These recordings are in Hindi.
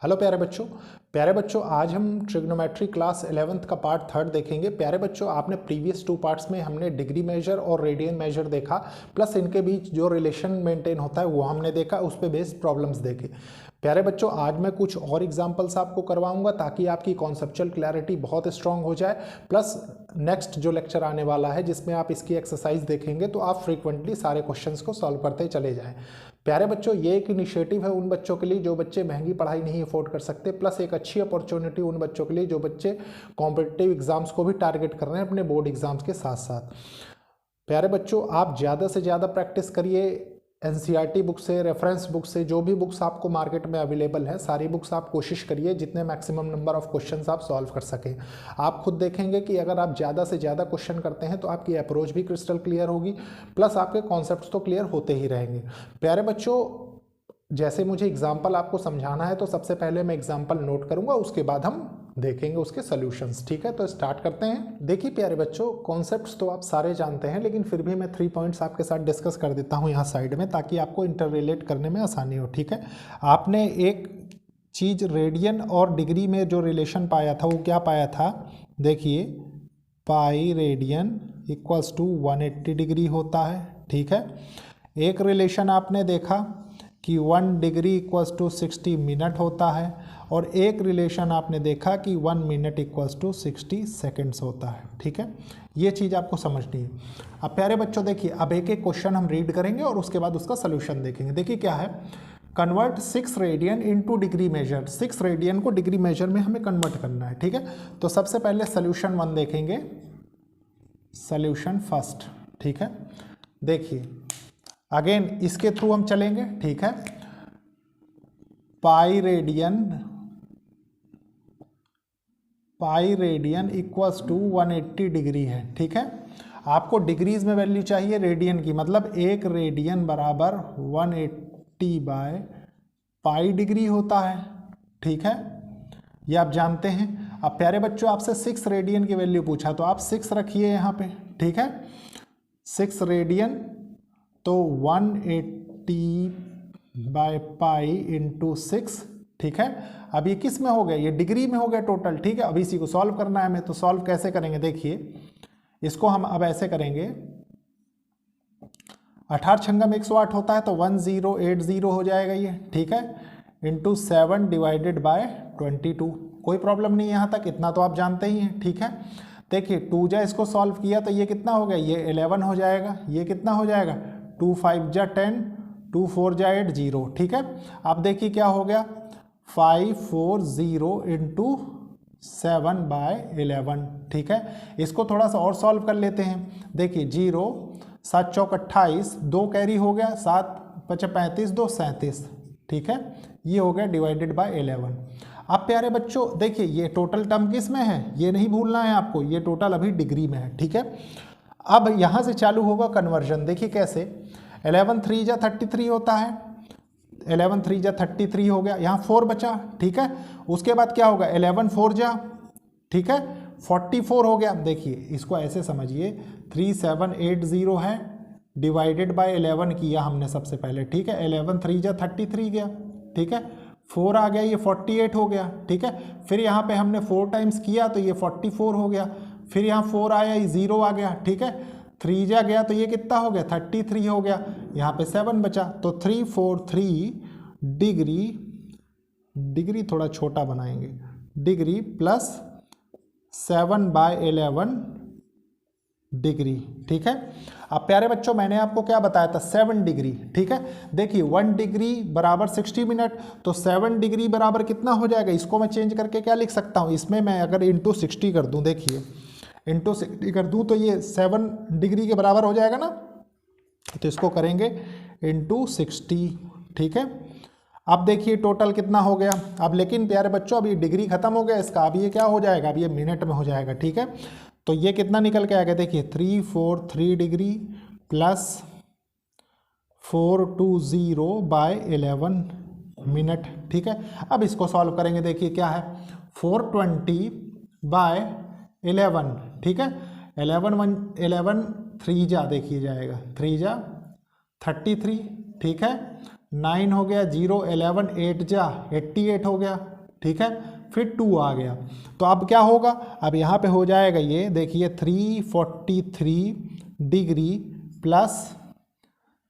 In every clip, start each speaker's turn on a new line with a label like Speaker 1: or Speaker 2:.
Speaker 1: प्यारे बच्चों आज हम ट्रिग्नोमेट्री क्लास 11th का पार्ट 3 देखेंगे। प्यारे बच्चों आपने प्रीवियस 2 पार्ट्स में हमने डिग्री मेजर और रेडियन मेजर देखा, प्लस इनके बीच जो रिलेशन मेंटेन होता है वो हमने देखा, उस पे बेस्ड प्रॉब्लम्स देखे। प्यारे बच्चों आज मैं कुछ और एग्जांपल्स आपको करवाऊंगा ताकि आपकी कॉन्सेप्चुअल क्लैरिटी बहुत स्ट्रांग हो जाए। प्लस नेक्स्ट जो लेक्चर आने वाला है जिसमें आप इसकी एक्सरसाइज देखेंगे तो आप फ्रीक्वेंटली सारे क्वेश्चंस को सॉल्व करते चले जाएं। प्यारे बच्चों ये एक इनिशिएटिव है उन बच्चों के लिए जो बच्चे महंगी पढ़ाई नहीं अफोर्ड कर सकते, प्लस एक अच्छी अपॉर्चुनिटी उन बच्चों के लिए जो बच्चे कॉम्पिटिटिव एग्जाम्स को भी टारगेट कर रहे हैं अपने बोर्ड एग्जाम्स के साथ साथ। प्यारे बच्चों आप ज़्यादा से ज़्यादा प्रैक्टिस करिए एनसीईआरटी बुक से, रेफरेंस बुक से, जो भी बुक्स आपको मार्केट में अवेलेबल है सारी बुक्स आप कोशिश करिए जितने मैक्सिमम नंबर ऑफ क्वेश्चंस आप सॉल्व कर सकें। आप खुद देखेंगे कि अगर आप ज़्यादा से ज़्यादा क्वेश्चन करते हैं तो आपकी अप्रोच भी क्रिस्टल क्लियर होगी, प्लस आपके कॉन्सेप्ट्स तो क्लियर होते ही रहेंगे। प्यारे बच्चों जैसे मुझे एग्जाम्पल आपको समझाना है तो सबसे पहले मैं एग्जाम्पल नोट करूँगा, उसके बाद हम देखेंगे उसके सॉल्यूशंस। ठीक है, तो स्टार्ट करते हैं। देखिए प्यारे बच्चों कॉन्सेप्ट्स तो आप सारे जानते हैं, लेकिन फिर भी मैं 3 पॉइंट्स आपके साथ डिस्कस कर देता हूं यहाँ साइड में ताकि आपको इंटर रिलेट करने में आसानी हो। ठीक है, आपने एक चीज़ रेडियन और डिग्री में जो रिलेशन पाया था वो क्या पाया था, देखिए pi radian equals to 180 degree होता है। ठीक है, एक रिलेशन आपने देखा कि 1 डिग्री इक्वल्स टू 60 मिनट होता है, और एक रिलेशन आपने देखा कि 1 मिनट इक्वल्स टू 60 सेकेंड्स होता है। ठीक है, ये चीज़ आपको समझनी है। अब प्यारे बच्चों देखिए अब एक एक क्वेश्चन हम रीड करेंगे और उसके बाद उसका सोल्यूशन देखेंगे। देखिए क्या है, convert 6 radian into degree measure. 6 radian को डिग्री मेजर में हमें कन्वर्ट करना है। ठीक है, तो सबसे पहले सोल्यूशन 1 देखेंगे, सोल्यूशन फर्स्ट। ठीक है, देखिए अगेन इसके थ्रू हम चलेंगे। ठीक है, pi radian equals to 180 degree है। ठीक है, आपको डिग्रीज में वैल्यू चाहिए रेडियन की, मतलब एक रेडियन बराबर 180 बाय पाई डिग्री होता है। ठीक है, ये आप जानते हैं। अब प्यारे बच्चों आपसे 6 रेडियन की वैल्यू पूछा तो आप 6 रखिए यहाँ पे। ठीक है, 6 रेडियन तो 180 बाय पाई इंटू 6। ठीक है, अब ये किस में हो गया, ये डिग्री में हो गया टोटल। ठीक है, अब इसी को सॉल्व करना है हमें, तो सॉल्व कैसे करेंगे, देखिए इसको हम अब ऐसे करेंगे, 18 छंगम 108 होता है तो 1080 हो जाएगा ये। ठीक है, इंटू 7 डिवाइडेड बाय 22। कोई प्रॉब्लम नहीं है यहाँ तक, इतना तो आप जानते ही हैं। ठीक है, देखिए 2 जा इसको सॉल्व किया तो ये कितना हो गया, ये 11 हो जाएगा। ये कितना हो जाएगा, 2 5 जा 10, 2 4 जा 8 0। ठीक है, अब देखिए क्या हो गया, 540 इंटू 7 बाय 11। ठीक है, इसको थोड़ा सा और सॉल्व कर लेते हैं। देखिए 0 7 चौक 28, 2 कैरी हो गया, 7 5 35, 2 37। ठीक है, ये हो गया डिवाइडेड बाय 11। अब प्यारे बच्चों देखिए ये टोटल टर्म किस में है, ये नहीं भूलना है आपको, ये टोटल अभी डिग्री में है। ठीक है, अब यहाँ से चालू होगा कन्वर्जन। देखिए कैसे, 11 3 जा 33 होता है, 11 3 जा 33 हो गया, यहाँ 4 बचा। ठीक है, उसके बाद क्या होगा, 11 4 जा, ठीक है 44 हो गया। देखिए इसको ऐसे समझिए, 3780 है डिवाइडेड बाय 11 किया हमने सबसे पहले। ठीक है, 11 3 जा 33 गया। ठीक है, 4 आ गया, ये 48 हो गया। ठीक है, फिर यहाँ पे हमने 4 टाइम्स किया तो ये 44 हो गया, फिर यहाँ 4 आया, ये 0 आ गया। ठीक है, 3 जा गया तो ये कितना हो गया, 33 हो गया, यहाँ पे 7 बचा तो 343 डिग्री थोड़ा छोटा बनाएंगे, डिग्री प्लस 7 बाय 11 डिग्री। ठीक है, अब प्यारे बच्चों मैंने आपको क्या बताया था, 7 डिग्री। ठीक है, देखिए 1 डिग्री बराबर 60 मिनट, तो 7 डिग्री बराबर कितना हो जाएगा, इसको मैं चेंज करके क्या लिख सकता हूँ, इसमें मैं अगर इंटू 60 कर दूँ, देखिए इंटू 60 कर दूँ तो ये 7 डिग्री के बराबर हो जाएगा ना, तो इसको करेंगे इंटू 60। ठीक है, अब देखिए टोटल कितना हो गया। अब लेकिन प्यारे बच्चों अब ये डिग्री खत्म हो गया इसका, अब ये क्या हो जाएगा, अब ये मिनट में हो जाएगा। ठीक है, तो ये कितना निकल के आएगा, देखिए 343 डिग्री प्लस 420 बाय 11 मिनट। ठीक है, अब इसको सॉल्व करेंगे, देखिए क्या है, 420 बाय 11। ठीक है, 11 3 जा देखिए जाएगा, 3 जा 33। ठीक है, 9 हो गया, 0 11 8 जा 88 हो गया। ठीक है, फिर 2 आ गया। तो अब क्या होगा, अब यहाँ पे हो जाएगा ये देखिए 343 डिग्री प्लस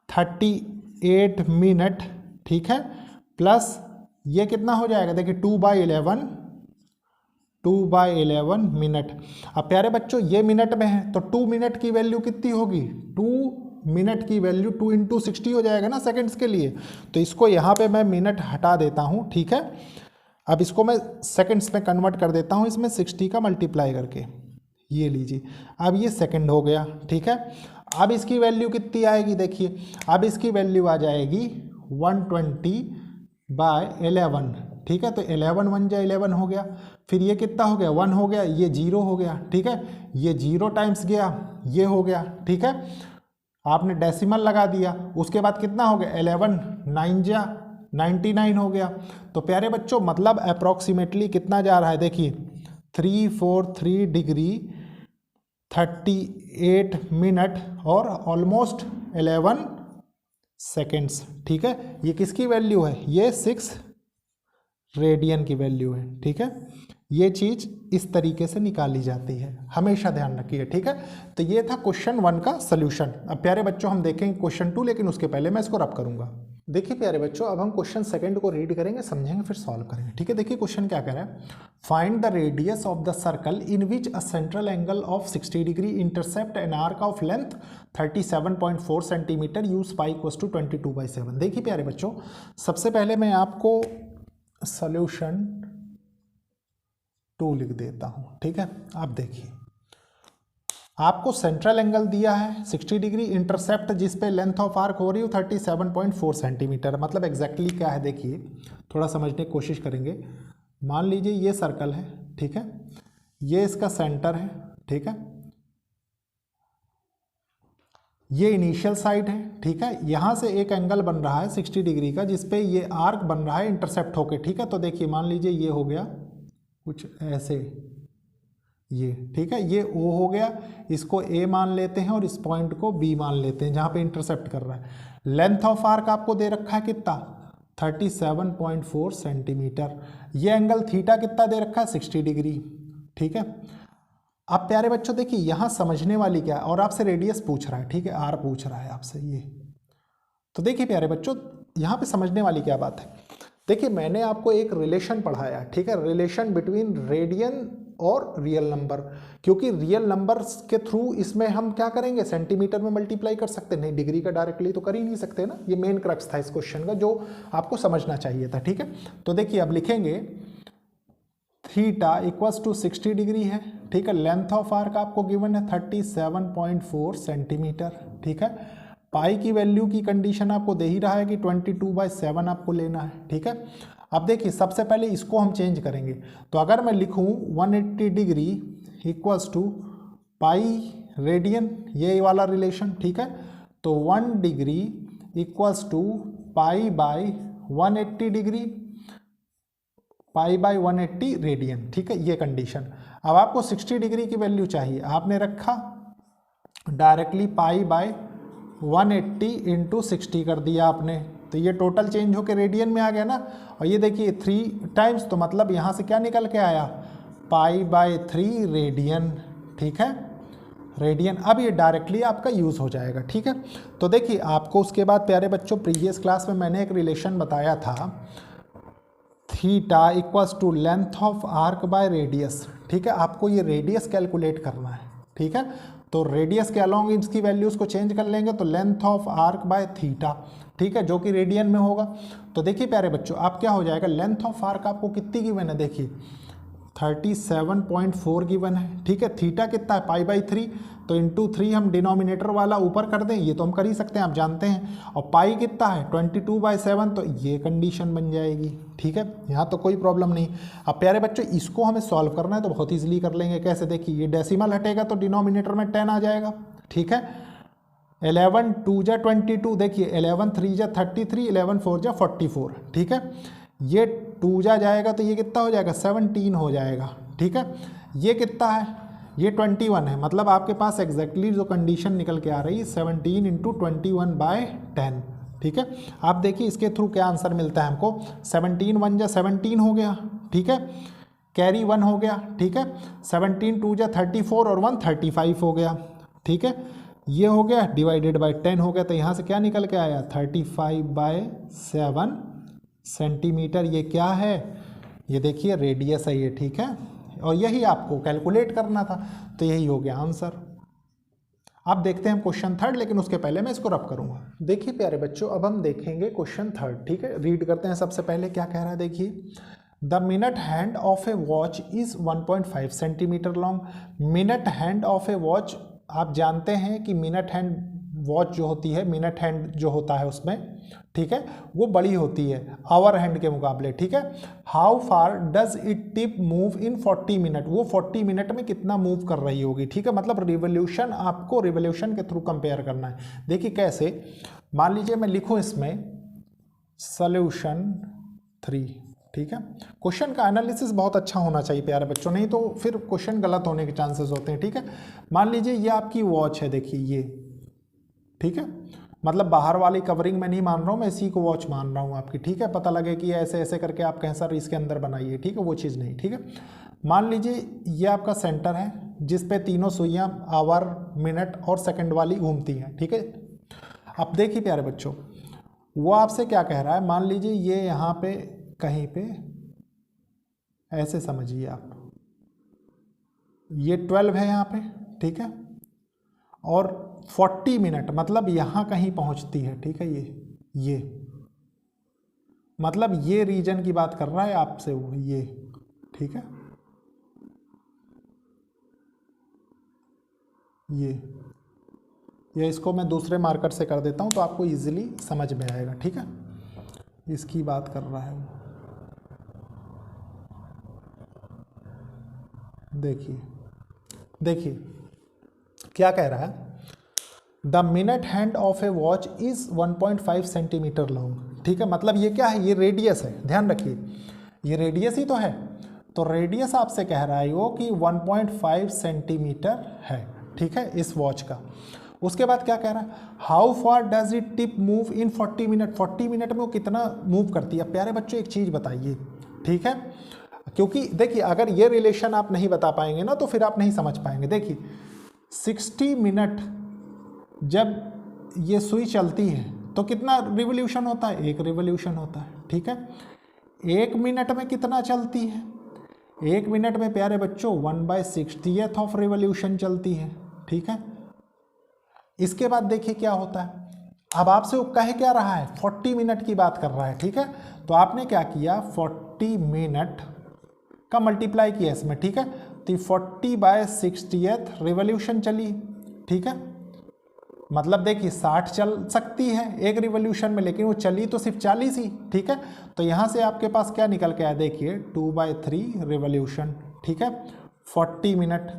Speaker 1: 38 मिनट, ठीक है, प्लस ये कितना हो जाएगा, देखिए 2/11 मिनट। अब प्यारे बच्चों ये मिनट में है तो 2 मिनट की वैल्यू कितनी होगी, 2 मिनट की वैल्यू 2 × 60 हो जाएगा ना सेकंड्स के लिए। तो इसको यहाँ पे मैं मिनट हटा देता हूँ, ठीक है। अब इसको मैं सेकंड्स में कन्वर्ट कर देता हूँ, इसमें 60 का मल्टीप्लाई करके, ये लीजिए, अब ये सेकंड हो गया, ठीक है। अब इसकी वैल्यू कितनी आएगी, देखिए अब इसकी वैल्यू आ जाएगी 120/11, ठीक है। तो 11 1 जा 11 हो गया, फिर ये कितना हो गया 1 हो गया, ये 0 हो गया, ठीक है, ये 0 टाइम्स गया, ये हो गया, ठीक है। आपने डेसिमल लगा दिया, उसके बाद कितना हो गया 11 9 जा 99 हो गया। तो प्यारे बच्चों मतलब अप्रॉक्सीमेटली कितना जा रहा है, देखिए 343 डिग्री 38 मिनट और ऑलमोस्ट 11 सेकेंड्स, ठीक है। ये किसकी वैल्यू है, ये 6 रेडियन की वैल्यू है, ठीक है। ये चीज़ इस तरीके से निकाली जाती है, हमेशा ध्यान रखिए, ठीक है। तो ये था क्वेश्चन 1 का सॉल्यूशन। अब प्यारे बच्चों हम देखेंगे क्वेश्चन 2, लेकिन उसके पहले मैं इसको रब करूंगा। देखिए प्यारे बच्चों अब हम क्वेश्चन 2 को रीड करेंगे, समझेंगे, फिर सॉल्व करेंगे, ठीक है। देखिए क्वेश्चन क्या कह रहा है, find the radius of the circle in which a central angle of 60 degree intercept an arc of length 37.4 centimetre use pi equals to 22/7। देखिए प्यारे बच्चों सबसे पहले मैं आपको सॉल्यूशन 2 लिख देता हूं, ठीक है। आप देखिए आपको सेंट्रल एंगल दिया है 60 डिग्री, इंटरसेप्ट जिस पे लेंथ ऑफ आर्क हो रही है 37.4 सेंटीमीटर, मतलब एग्जैक्टली क्या है देखिए, थोड़ा समझने की कोशिश करेंगे। मान लीजिए ये सर्कल है, ठीक है, ये इसका सेंटर है, ठीक है, ये इनिशियल साइड है, ठीक है। यहाँ से एक एंगल बन रहा है 60 डिग्री का जिसपे ये आर्क बन रहा है इंटरसेप्ट होके, ठीक है। तो देखिए मान लीजिए ये हो गया कुछ ऐसे, ये ठीक है, ये O हो गया, इसको A मान लेते हैं और इस पॉइंट को B मान लेते हैं जहाँ पे इंटरसेप्ट कर रहा है। लेंथ ऑफ आर्क आपको दे रखा है कितना 37.4 सेंटीमीटर, ये एंगल थीटा कितना दे रखा है 60 डिग्री, ठीक है। अब प्यारे बच्चों देखिए यहाँ समझने वाली क्या है, और आपसे रेडियस पूछ रहा है, ठीक है, R पूछ रहा है आपसे ये। तो देखिए प्यारे बच्चों यहाँ पे समझने वाली क्या बात है, देखिए मैंने आपको एक रिलेशन पढ़ाया, ठीक है, रिलेशन बिटवीन रेडियन और रियल नंबर, क्योंकि रियल नंबर्स के थ्रू इसमें हम क्या करेंगे सेंटीमीटर में मल्टीप्लाई कर सकते नहीं, डिग्री का डायरेक्टली तो कर ही नहीं सकते ना। ये मेन क्रक्स था इस क्वेश्चन का जो आपको समझना चाहिए था, ठीक है। तो देखिए अब लिखेंगे थीटा इक्वल्स टू 60 डिग्री है, ठीक है, लेंथ ऑफ आर्क आपको गिवन है 37.4 सेंटीमीटर, ठीक है। पाई की वैल्यू की कंडीशन आपको दे ही रहा है कि 22/7 आपको लेना है, ठीक है। अब देखिए सबसे पहले इसको हम चेंज करेंगे, तो अगर मैं लिखूं 180 degree equals to pi radian, ये वाला रिलेशन, ठीक है, तो 1 degree equals to pi by 180 degree, pi by 180 radian, ठीक है, ये कंडीशन। अब आपको 60 डिग्री की वैल्यू चाहिए, आपने रखा डायरेक्टली पाई बाय 180 इंटू 60 कर दिया आपने, तो ये टोटल चेंज होकर रेडियन में आ गया ना। और ये देखिए 3 टाइम्स, तो मतलब यहाँ से क्या निकल के आया पाई बाय 3 रेडियन, ठीक है, रेडियन। अब ये डायरेक्टली आपका यूज़ हो जाएगा, ठीक है। तो देखिए आपको उसके बाद प्यारे बच्चों प्रीवियस क्लास में मैंने एक रिलेशन बताया था, theta equals to length of arc by radius, ठीक है। आपको ये रेडियस कैलकुलेट करना है, ठीक है। तो रेडियस के अलॉन्ग इसकी वैल्यूज़ को चेंज कर लेंगे, तो length of arc by theta, ठीक है, जो कि रेडियन में होगा। तो देखिए प्यारे बच्चों आप क्या हो जाएगा, लेंथ ऑफ आर्क आपको कितनी गिवन है, देखिए 37.4 गिवन है, ठीक है। थीटा कितना है पाई बाई 3, तो इंटू 3 हम डिनोमिनेटर वाला ऊपर कर दें, ये तो हम कर ही सकते हैं, आप जानते हैं। और पाई कितना है 22/7, तो ये कंडीशन बन जाएगी, ठीक है, यहाँ तो कोई प्रॉब्लम नहीं। अब प्यारे बच्चों इसको हमें सॉल्व करना है तो बहुत ईजिली कर लेंगे, कैसे देखिए ये डेसिमल हटेगा तो डिनोमिनेटर में 10 आ जाएगा, ठीक है। 11 2 जा 22, देखिए 11 3 जा 33, 11 4 जा 44, ठीक है। ये 2 जा जाएगा तो ये कितना हो जाएगा 17 हो जाएगा, ठीक है। ये कितना है, ये 21 है, मतलब आपके पास एग्जैक्टली जो कंडीशन निकल के आ रही है 17 इंटू 21/10, ठीक है। आप देखिए इसके थ्रू क्या आंसर मिलता है हमको, 17 1 जा 17 हो गया, ठीक है, कैरी 1 हो गया, ठीक है, 17 2 जा 34 और 1 35 हो गया, ठीक है, ये हो गया डिवाइडेड बाय 10 हो गया, तो यहाँ से क्या निकल के आया 35/7 सेंटीमीटर। ये क्या है, ये देखिए रेडियस है ये, ठीक है, और यही आपको कैलकुलेट करना था, तो यही हो गया आंसर। अब देखते हैं हम क्वेश्चन थर्ड, लेकिन उसके पहले मैं इसको रब करूंगा। देखिए प्यारे बच्चों, अब हम देखेंगे क्वेश्चन थर्ड, ठीक है, रीड करते हैं। सबसे पहले क्या कह रहा है, देखिए, the minute hand of A watch is 1.5 centimetre long. Minute hand of A watch, आप जानते हैं कि मिनट हैंड वॉच जो होती है, मिनट हैंड जो होता है उसमें, ठीक है, वो बड़ी होती है आवर हैंड के मुकाबले, ठीक है। How far does it tip move in 40 minute, वो 40 मिनट में कितना मूव कर रही होगी, ठीक है, मतलब रिवोल्यूशन, आपको रिवोल्यूशन के थ्रू कंपेयर करना है। देखिए कैसे, मान लीजिए मैं लिखूं इसमें सॉल्यूशन 3, ठीक है। क्वेश्चन का एनालिसिस बहुत अच्छा होना चाहिए प्यारे बच्चों, नहीं तो फिर क्वेश्चन गलत होने के चांसेस होते हैं, ठीक है। मान लीजिए ये आपकी वॉच है, देखिए ये, ठीक है, मतलब बाहर वाली कवरिंग में नहीं मान रहा हूँ मैं, इसी को वॉच मान रहा हूँ आपकी, ठीक है। पता लगे कि ऐसे ऐसे करके आप कहें सर इसके अंदर बनाइए, ठीक है, वो चीज़ नहीं, ठीक है। मान लीजिए ये आपका सेंटर है जिस पे तीनों सुइयाँ आवर, मिनट और सेकंड वाली घूमती हैं, ठीक है। अब देखिए प्यारे बच्चों, वो आपसे क्या कह रहा है, मान लीजिए ये यहाँ पे कहीं पे ऐसे समझिए आप, ये 12 है यहाँ पे, ठीक है, और 40 मिनट मतलब यहाँ कहीं पहुँचती है, ठीक है, ये मतलब ये रीजन की बात कर रहा है आपसे वो, ये, ठीक है, ये इसको मैं दूसरे मार्कर से कर देता हूँ तो आपको इजीली समझ में आएगा, ठीक है। इसकी बात कर रहा है वो, देखिए क्या कह रहा है, the minute hand of A watch is 1.5 centimetre long, ठीक है, मतलब ये क्या है, ये रेडियस है, ध्यान रखिए ये रेडियस ही तो है, तो रेडियस आपसे कह रहा है वो कि 1.5 सेंटीमीटर है, ठीक है, इस वॉच का। उसके बाद क्या कह रहा है, how far does it tip move in 40 minute, 40 minute में वो कितना मूव करती है। प्यारे बच्चों एक चीज़ बताइए, ठीक है, क्योंकि देखिए अगर ये रिलेशन आप नहीं बता पाएंगे ना तो फिर आप नहीं समझ पाएंगे। देखिए 60 मिनट जब ये सुई चलती है तो कितना रिवोल्यूशन होता है, 1 रिवोल्यूशन होता है, ठीक है। 1 मिनट में कितना चलती है, 1 मिनट में प्यारे बच्चों 1/60th ऑफ रिवोल्यूशन चलती है, ठीक है। इसके बाद देखिए क्या होता है, अब आपसे वो कह क्या रहा है, 40 मिनट की बात कर रहा है, ठीक है, तो आपने क्या किया 40 मिनट का मल्टीप्लाई किया इसमें, ठीक है, तो 40/60th रिवोल्यूशन चली, ठीक है, मतलब देखिए 60 चल सकती है 1 रिवोल्यूशन में, लेकिन वो चली तो सिर्फ 40 ही, ठीक है। तो यहाँ से आपके पास क्या निकल के आया, देखिए 2/3 रिवोल्यूशन, ठीक है, 40 मिनट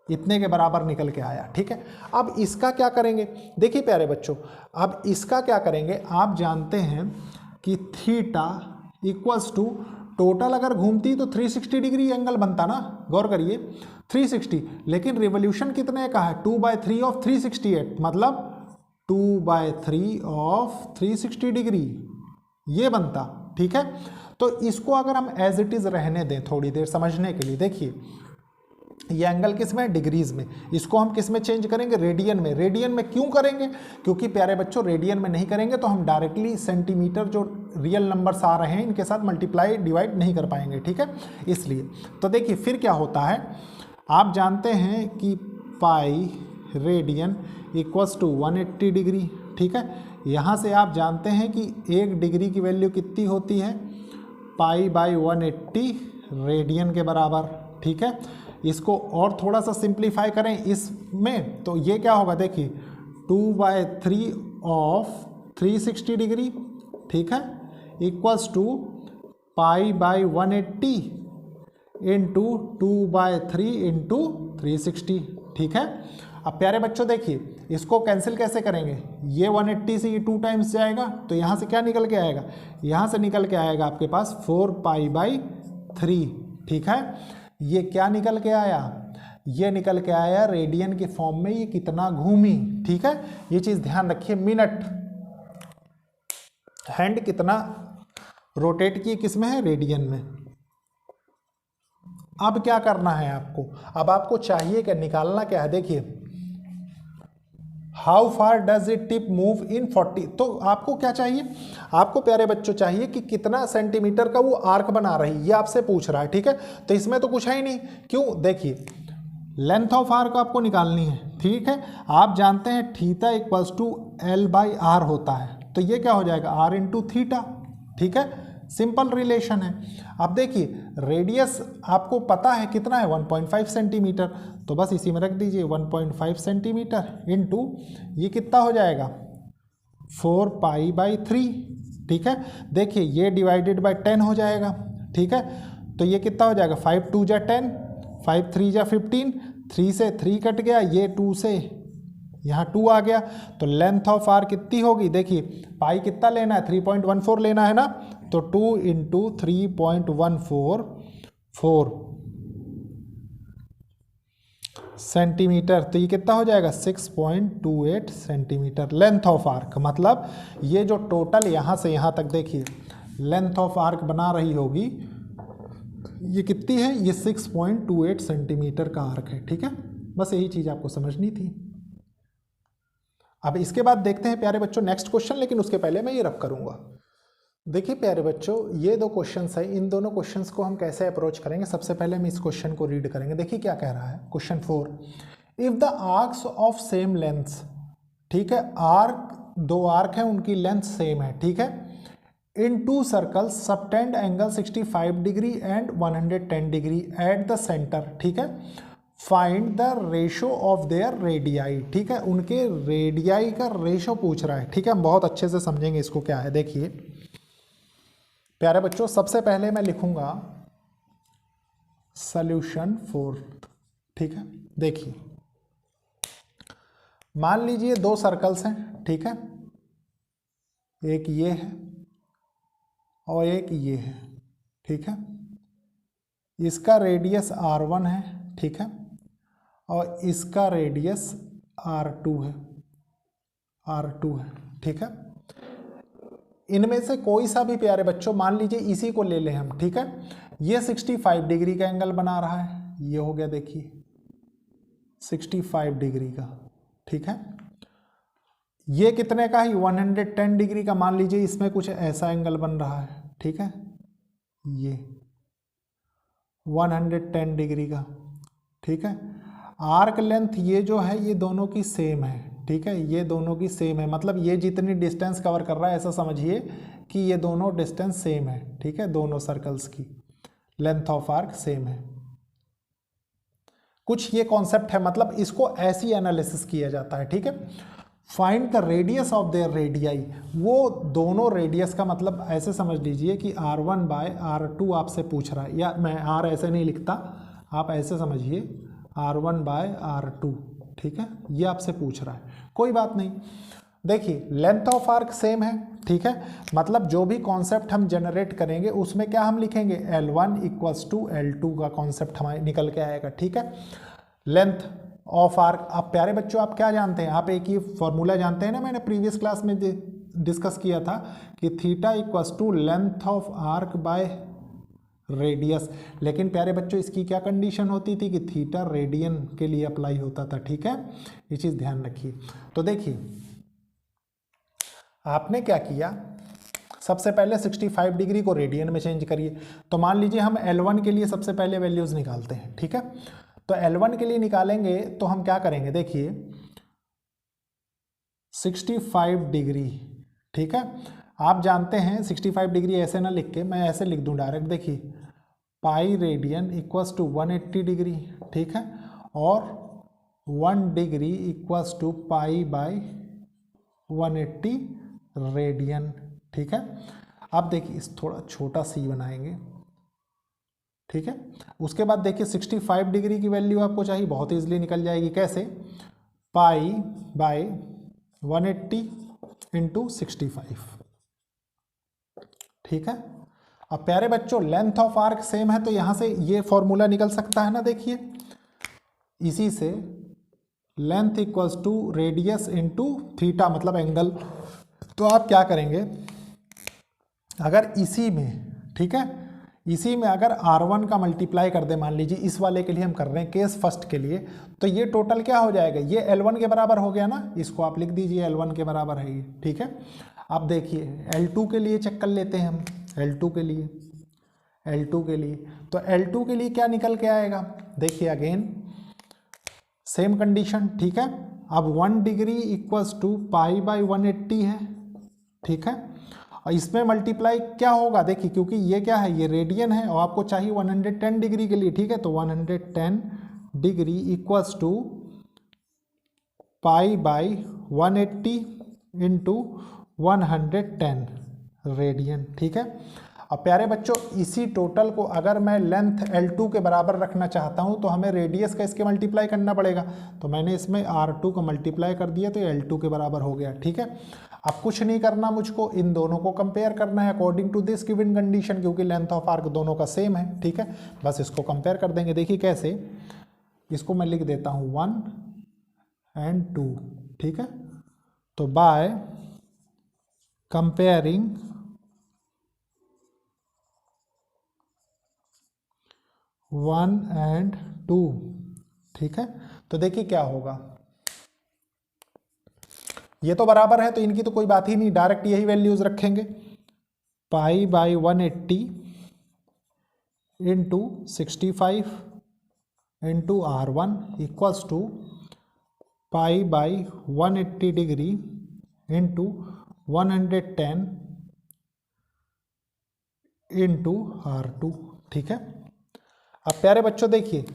Speaker 1: इतने के बराबर निकल के आया, ठीक है। अब इसका क्या करेंगे, देखिए प्यारे बच्चों, अब इसका क्या करेंगे, आप जानते हैं कि थीटा इक्वल्स टू, टोटल अगर घूमती तो 360 डिग्री एंगल बनता ना, गौर करिए 360, लेकिन रिवोल्यूशन कितने का है, 2/3 ऑफ 368, मतलब 2/3 ऑफ 360 डिग्री ये बनता, ठीक है। तो इसको अगर हम एज इट इज़ रहने दें थोड़ी देर समझने के लिए, देखिए ये एंगल किस में है, डिग्रीज में, इसको हम किस में चेंज करेंगे, रेडियन में। रेडियन में क्यों करेंगे, क्योंकि प्यारे बच्चों रेडियन में नहीं करेंगे तो हम डायरेक्टली सेंटीमीटर जो रियल नंबर्स आ रहे हैं इनके साथ मल्टीप्लाई डिवाइड नहीं कर पाएंगे, ठीक है, इसलिए। तो देखिए फिर क्या होता है, आप जानते हैं कि pi radian equals to 180 degree, ठीक है। यहाँ से आप जानते हैं कि 1 डिग्री की वैल्यू कितनी होती है, π/180 रेडियन के बराबर, ठीक है। इसको और थोड़ा सा सिंप्लीफाई करें इसमें तो ये क्या होगा, देखिए 2/3 ऑफ 360 डिग्री, ठीक है, इक्वल्स टू π/180 इंटू 2/3 इंटू 360, ठीक है। अब प्यारे बच्चों देखिए इसको कैंसिल कैसे करेंगे, ये 180 से ये 2 टाइम्स जाएगा तो यहाँ से क्या निकल के आएगा, यहाँ से निकल के आएगा आपके पास 4π/3, ठीक है। ये क्या निकल के आया, ये निकल के आया रेडियन के फॉर्म में, ये कितना घूमी, ठीक है। ये चीज़ ध्यान रखिए, मिनट हैंड कितना रोटेट की किस में है, रेडियन में, अब क्या करना है आपको, अब आपको चाहिए क्या, निकालना क्या है, देखिए how far does it tip move in 40, तो आपको क्या चाहिए, आपको प्यारे बच्चों चाहिए कि कितना सेंटीमीटर का वो आर्क बना रही, ये आपसे पूछ रहा है, ठीक है। तो इसमें तो कुछ है ही नहीं, क्यों, देखिए लेंथ ऑफ आर्क आपको निकालनी है, ठीक है। आप जानते हैं थीटा इक्वल्स टू L/R होता है, तो ये क्या हो जाएगा R इंटू थीटा, ठीक है, सिंपल रिलेशन है। अब देखिए रेडियस आपको पता है कितना है 1.5 सेंटीमीटर, तो बस इसी में रख दीजिए 1.5 सेंटीमीटर इंटू ये कितना हो जाएगा 4π/3, ठीक है। देखिए ये डिवाइडेड बाय 10 हो जाएगा, ठीक है। तो ये कितना हो जाएगा 5 2 जा 10, 5 3 जा 15, 3 से 3 कट गया, ये 2 से यहाँ 2 आ गया, तो लेंथ ऑफ आर कितनी होगी, देखिए पाई कितना लेना है 3.14 लेना है ना, तो 2 इंटू 3.14 सेंटीमीटर, तो ये कितना हो जाएगा 6.28 सेंटीमीटर लेंथ ऑफ आर्क। मतलब ये जो टोटल यहाँ से यहाँ तक देखिए लेंथ ऑफ आर्क बना रही होगी, ये कितनी है, ये 6.28 सेंटीमीटर का आर्क है, ठीक है। बस यही चीज़ आपको समझनी थी। अब इसके बाद देखते हैं प्यारे बच्चों नेक्स्ट क्वेश्चन, लेकिन उसके पहले मैं ये रब करूंगा। देखिए प्यारे बच्चों ये दो क्वेश्चंस है, इन दोनों क्वेश्चंस को हम कैसे अप्रोच करेंगे, सबसे पहले हम इस क्वेश्चन को रीड करेंगे। देखिए क्या कह रहा है question 4, if the arcs of same length, ठीक है, आर्क दो आर्क है उनकी लेंथ सेम है, ठीक है, in two circles subtend angle 65 degree and 110 degree at the centre, ठीक है, find the ratio of their radii, ठीक है, उनके रेडियाई का रेशो पूछ रहा है, ठीक है। हम बहुत अच्छे से समझेंगे इसको क्या है। देखिए प्यारे बच्चों सबसे पहले मैं लिखूंगा सॉल्यूशन 4, ठीक है। देखिए मान लीजिए दो सर्कल्स हैं, ठीक है, एक ये है और एक ये है, ठीक है, इसका रेडियस R1 है, ठीक है, और इसका रेडियस R2 है, ठीक है। इनमें से कोई सा भी प्यारे बच्चों मान लीजिए इसी को ले लें हम, ठीक है, ये 65 डिग्री का एंगल बना रहा है, ये हो गया देखिए 65 डिग्री का, ठीक है, ये कितने का है 110 डिग्री का, मान लीजिए इसमें कुछ ऐसा एंगल बन रहा है, ठीक है, ये 110 डिग्री का, ठीक है। आर्क लेंथ ये जो है ये दोनों की सेम है, ठीक है, ये दोनों की सेम है, मतलब ये जितनी डिस्टेंस कवर कर रहा है ऐसा समझिए कि ये दोनों डिस्टेंस सेम है, ठीक है, दोनों सर्कल्स की लेंथ ऑफ आर्क सेम है। कुछ ये कॉन्सेप्ट है, मतलब इसको ऐसी एनालिसिस किया जाता है, ठीक है। Find the radius of their radii, वो दोनों रेडियस का मतलब ऐसे समझ लीजिए कि R1/R2 आपसे पूछ रहा है, या मैं R ऐसे नहीं लिखता, आप ऐसे समझिए R1/R2, ठीक है, ये आपसे पूछ रहा है, कोई बात नहीं। देखिए लेंथ ऑफ आर्क सेम है, ठीक है, मतलब जो भी कॉन्सेप्ट हम जनरेट करेंगे उसमें क्या हम लिखेंगे L1 इक्वल्स टू L2 का कॉन्सेप्ट हमारे निकल के आएगा, ठीक है। लेंथ ऑफ आर्क, आप प्यारे बच्चों आप क्या जानते हैं, आप एक ही फॉर्मूला जानते हैं ना, मैंने प्रीवियस क्लास में डिस्कस किया था कि theta equals to length of arc by radius, लेकिन प्यारे बच्चों इसकी क्या कंडीशन होती थी कि थीटा रेडियन के लिए अप्लाई होता था, ठीक है, ये चीज़ ध्यान रखिए। तो देखिए आपने क्या किया, सबसे पहले 65 डिग्री को रेडियन में चेंज करिए, तो मान लीजिए हम L1 के लिए सबसे पहले वैल्यूज़ निकालते हैं, ठीक है। तो L1 के लिए निकालेंगे तो हम क्या करेंगे, देखिए 65 डिग्री, ठीक है, आप जानते हैं 65 डिग्री ऐसे ना लिख के मैं ऐसे लिख दूं डायरेक्ट, देखिए pi radian equals to 180 degree, ठीक है, और 1 degree equals to pi by 180 radian, ठीक है। अब देखिए इस थोड़ा छोटा सी बनाएंगे, ठीक है। उसके बाद देखिए 65 डिग्री की वैल्यू आपको चाहिए, बहुत ईजिली निकल जाएगी, कैसे, पाई बाय 180 इंटू 65, ठीक है। अब प्यारे बच्चों लेंथ ऑफ आर्क सेम है तो यहां से ये फॉर्मूला निकल सकता है ना, देखिए इसी से length equals to radius into theta मतलब एंगल। तो आप क्या करेंगे, अगर इसी में, ठीक है, इसी में अगर R1 का मल्टीप्लाई कर दे, मान लीजिए इस वाले के लिए हम कर रहे हैं केस फर्स्ट के लिए, तो ये टोटल क्या हो जाएगा, ये L1 के बराबर हो गया ना, इसको आप लिख दीजिए L1 के बराबर है ये, ठीक है। अब देखिए L2 के लिए चेक कर लेते हैं हम, L2 के लिए, तो L2 के लिए क्या निकल के आएगा, देखिए अगेन सेम कंडीशन, ठीक है। अब 1 degree equals to pi by 180 है, ठीक है। और इसमें मल्टीप्लाई क्या होगा, देखिए क्योंकि ये क्या है, ये रेडियन है और आपको चाहिए 110 डिग्री के लिए, ठीक है। तो 110 degree equals to pi by 180 into 110 radian, ठीक है। अब प्यारे बच्चों इसी टोटल को अगर मैं लेंथ L2 के बराबर रखना चाहता हूं तो हमें रेडियस का इसके मल्टीप्लाई करना पड़ेगा, तो मैंने इसमें R2 का मल्टीप्लाई कर दिया तो L2 के बराबर हो गया, ठीक है। अब कुछ नहीं करना, मुझको इन दोनों को कंपेयर करना है according to this given condition, क्योंकि लेंथ ऑफ आर्क दोनों का सेम है, ठीक है। बस इसको कंपेयर कर देंगे, देखिए कैसे, इसको मैं लिख देता हूँ 1 and 2, ठीक है। तो बाय कंपेयरिंग 1 and 2, ठीक है। तो देखिए क्या होगा, ये तो बराबर है तो इनकी तो कोई बात ही नहीं, डायरेक्ट यही वैल्यूज रखेंगे, pi by 180 into 65 into R1 equals to pi by 180 degree into 110 into R2, ठीक है। अब प्यारे बच्चों देखिए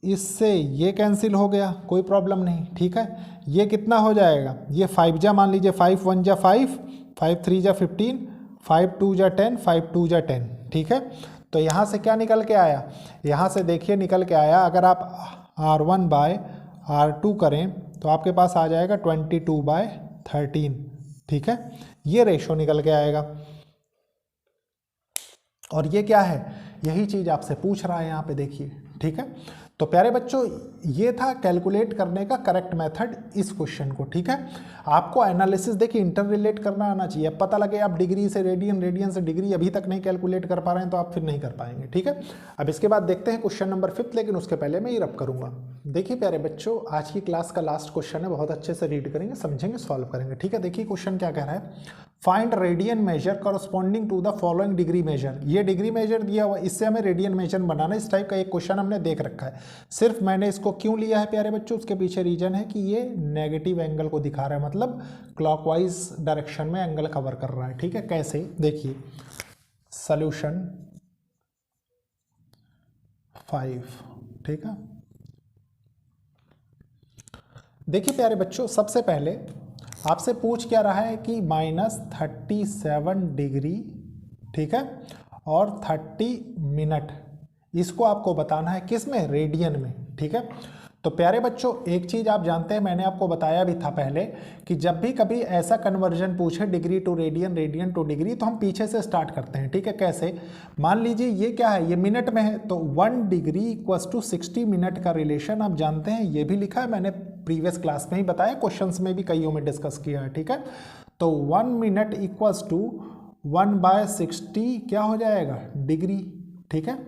Speaker 1: इससे ये कैंसिल हो गया, कोई प्रॉब्लम नहीं, ठीक है। ये कितना हो जाएगा, ये 5 जा, मान लीजिए 5 1 जा 5, 5 3 जा 15, 5 2 जा 10, 5 2 जा 10, ठीक है। तो यहाँ से क्या निकल के आया, यहाँ से देखिए निकल के आया, अगर आप R1 बाय R2 करें तो आपके पास आ जाएगा 22/13, ठीक है। ये रेशो निकल के आएगा और ये क्या है, यही चीज़ आपसे पूछ रहा है यहाँ पे, देखिए, ठीक है। तो प्यारे बच्चों ये था कैलकुलेट करने का करेक्ट मेथड इस क्वेश्चन को, ठीक है। आपको एनालिसिस देखिए इंटर रिलेट करना आना चाहिए, अब पता लगे आप डिग्री से रेडियन, रेडियन से डिग्री अभी तक नहीं कैलकुलेट कर पा रहे हैं तो आप फिर नहीं कर पाएंगे, ठीक है। अब इसके बाद देखते हैं क्वेश्चन नंबर 5, लेकिन उसके पहले मैं ये रब करूंगा। देखिए प्यारे बच्चों आज की क्लास का लास्ट क्वेश्चन है, बहुत अच्छे से रीड करेंगे, समझेंगे, सॉल्व करेंगे, ठीक है। देखिए क्वेश्चन क्या कह रहा है, find radian measure corresponding to the following degree measure. ये डिग्री मेजर दिया हुआ, इससे हमें रेडियन मेजर बनाना, इस टाइप का एक क्वेश्चन हमने देख रखा है। सिर्फ मैंने इसको क्यों लिया है प्यारे बच्चों, उसके पीछे रीजन है कि ये नेगेटिव एंगल को दिखा रहा है, मतलब क्लॉकवाइज डायरेक्शन में एंगल कवर कर रहा है, ठीक है। कैसे, देखिए सॉल्यूशन 5, ठीक है। देखिए प्यारे बच्चों सबसे पहले आपसे पूछ क्या रहा है कि -37 डिग्री, ठीक है, और 30 मिनट, इसको आपको बताना है किस में, रेडियन में, ठीक है। तो प्यारे बच्चों एक चीज़ आप जानते हैं, मैंने आपको बताया भी था पहले कि जब भी कभी ऐसा कन्वर्जन पूछे degree to radian, radian to degree, तो हम पीछे से स्टार्ट करते हैं, ठीक है। कैसे, मान लीजिए ये क्या है, ये मिनट में है, तो 1 डिग्री इक्वल्स टू 60 मिनट का रिलेशन आप जानते हैं, ये भी लिखा है मैंने प्रीवियस क्लास में ही बताया, क्वेश्चंस में भी कईयों में डिस्कस किया है, ठीक है। तो 1 मिनट इक्वल्स टू 1/60 क्या हो जाएगा, डिग्री, ठीक है।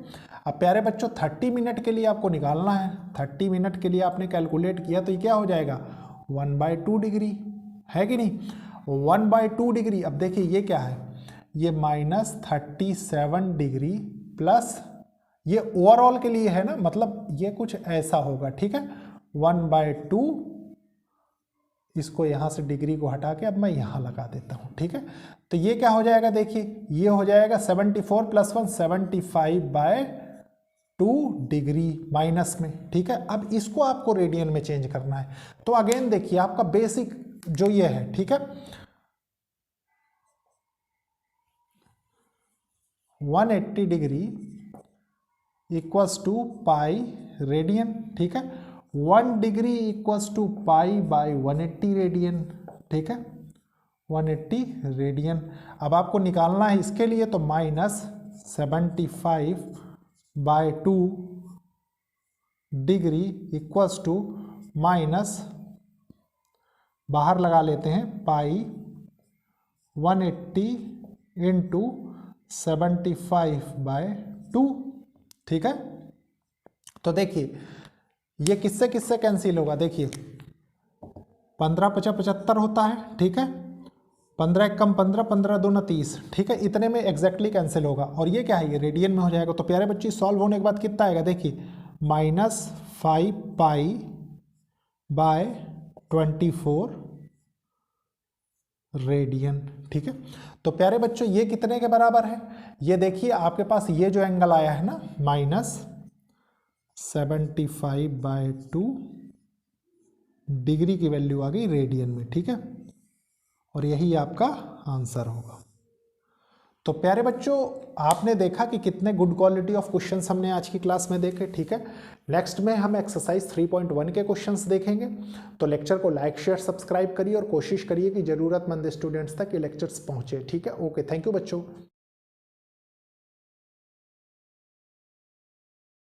Speaker 1: अब प्यारे बच्चों 30 मिनट के लिए आपको निकालना है, 30 मिनट के लिए आपने कैलकुलेट किया तो ये क्या हो जाएगा, 1/2 डिग्री, है कि नहीं, 1/2 डिग्री। अब देखिए ये क्या है, ये -37 डिग्री प्लस, ये ओवरऑल के लिए है ना, मतलब ये कुछ ऐसा होगा, ठीक है। 1/2, इसको यहाँ से डिग्री को हटा के अब मैं यहाँ लगा देता हूँ, ठीक है। तो ये क्या हो जाएगा, देखिए ये हो जाएगा 74 + 1 75/2 डिग्री माइनस में, ठीक है। अब इसको आपको रेडियन में चेंज करना है, तो अगेन देखिए आपका बेसिक जो ये है, ठीक है, 180 degree equals to pi radian, ठीक है। 1 degree equals to pi by 180 radian, ठीक है, 180 रेडियन। अब आपको निकालना है इसके लिए तो -75/2 डिग्री इक्वल्स टू माइनस, बाहर लगा लेते हैं, पाई 180 इंटू 75/2। ठीक है, तो देखिए ये किससे किससे कैंसिल होगा, देखिए 15 × 5 = 75 होता है। ठीक है, 15 × 1 = 15, 15 × 2 = 30। ठीक है, इतने में एग्जैक्टली कैंसिल होगा। और ये क्या है, ये रेडियन में हो जाएगा। तो प्यारे बच्चे सॉल्व होने के बाद कितना आएगा, देखिए -5π/24 रेडियन। ठीक है, तो प्यारे बच्चों ये कितने के बराबर है, ये देखिए आपके पास ये जो एंगल आया है ना -75/2 डिग्री की वैल्यू आ गई रेडियन में। ठीक है, और यही आपका आंसर होगा। तो प्यारे बच्चों आपने देखा कि कितने गुड क्वालिटी ऑफ क्वेश्चंस हमने आज की क्लास में देखे। ठीक है, नेक्स्ट में हम एक्सरसाइज 3.1 के क्वेश्चंस देखेंगे। तो लेक्चर को लाइक शेयर सब्सक्राइब करिए और कोशिश करिए कि ज़रूरतमंद स्टूडेंट्स तक ये लेक्चर्स पहुंचे। ठीक है, ओके, थैंक यू बच्चों।